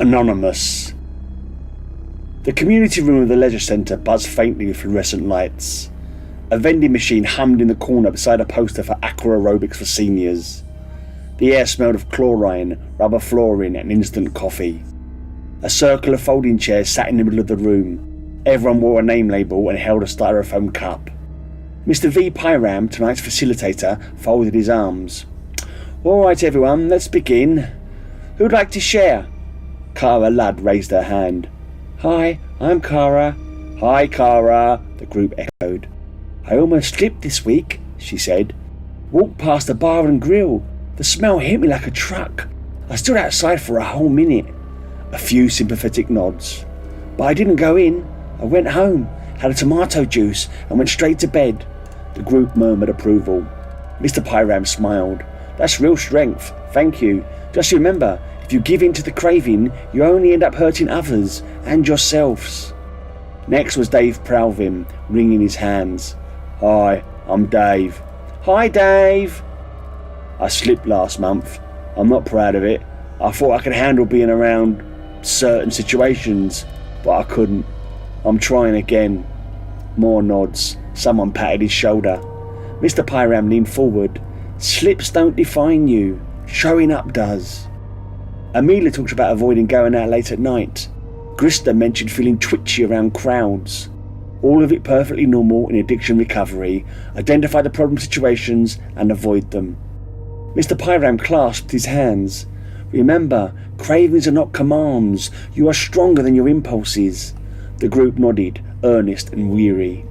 Anonymous. The community room of the leisure centre buzzed faintly with fluorescent lights. A vending machine hummed in the corner beside a poster for Aqua Aerobics for seniors. The air smelled of chlorine, rubber flooring and instant coffee. A circle of folding chairs sat in the middle of the room. Everyone wore a name label and held a styrofoam cup. Mr. V. Pyram, tonight's facilitator, folded his arms. "All right, everyone, let's begin. Who'd like to share?" Cara Lud raised her hand. "Hi, I'm Cara." "Hi, Cara," the group echoed. "I almost slipped this week," she said. "Walked past the bar and grill. The smell hit me like a truck. I stood outside for a whole minute." A few sympathetic nods. "But I didn't go in. I went home, had a tomato juice and went straight to bed." The group murmured approval. Mr. Pyram smiled. "That's real strength. Thank you. Just remember, if you give in to the craving, you only end up hurting others and yourselves." Next was Dave Pralvin, wringing his hands. "Hi, I'm Dave." "Hi, Dave." "I slipped last month. I'm not proud of it. I thought I could handle being around certain situations, but I couldn't. I'm trying again." More nods. Someone patted his shoulder. Mr. Pyram leaned forward. "Slips don't define you. Showing up does." Amelia talked about avoiding going out late at night. Grista mentioned feeling twitchy around crowds. All of it perfectly normal in addiction recovery. Identify the problem situations and avoid them. Mr. Pyram clasped his hands. "Remember, cravings are not commands. You are stronger than your impulses." The group nodded, earnest and weary.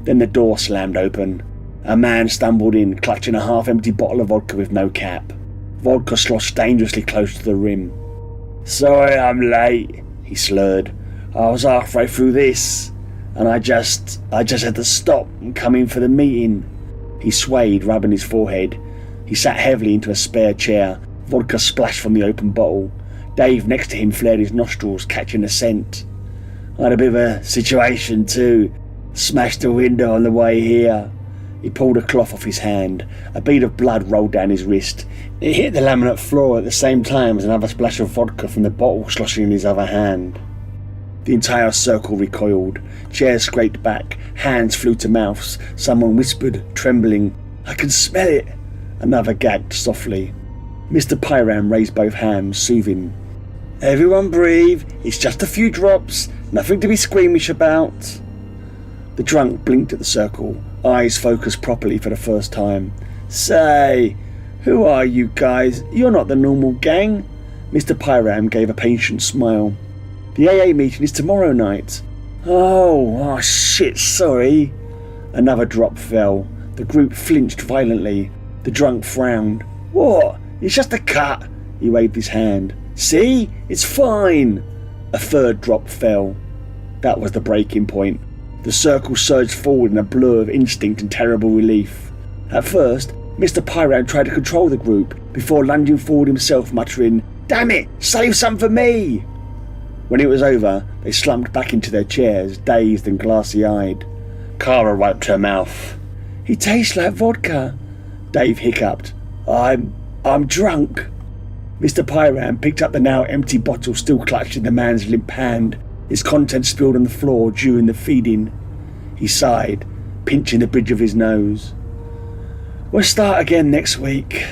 Then the door slammed open. A man stumbled in, clutching a half-empty bottle of vodka with no cap. Vodka sloshed dangerously close to the rim. "Sorry I'm late," he slurred. "I was halfway through this, and I just had to stop and come in for the meeting." He swayed, rubbing his forehead. He sat heavily into a spare chair. Vodka splashed from the open bottle. Dave next to him flared his nostrils, catching the scent. "I had a bit of a situation too. Smashed a window on the way here." He pulled a cloth off his hand. A bead of blood rolled down his wrist. It hit the laminate floor at the same time as another splash of vodka from the bottle sloshing in his other hand. The entire circle recoiled. Chairs scraped back. Hands flew to mouths. Someone whispered, trembling, "I can smell it." Another gagged softly. Mr. Pyram raised both hands, soothing. "Everyone breathe. It's just a few drops. Nothing to be squeamish about." The drunk blinked at the circle, eyes focused properly for the first time. "Say, who are you guys? You're not the normal gang." Mr. Pyram gave a patient smile. "The AA meeting is tomorrow night." Oh shit, sorry." Another drop fell. The group flinched violently. The drunk frowned. "What? It's just a cut." He waved his hand. "See? It's fine." A third drop fell. That was the breaking point. The circle surged forward in a blur of instinct and terrible relief. At first, Mr. Pyram tried to control the group before lunging forward himself, muttering, "Damn it, save some for me!" When it was over, they slumped back into their chairs, dazed and glassy-eyed. Cara wiped her mouth. "He tastes like vodka." Dave hiccuped. I'm drunk." Mr. Pyram picked up the now empty bottle still clutched in the man's limp hand. Its contents spilled on the floor during the feeding. He sighed, pinching the bridge of his nose. "We'll start again next week."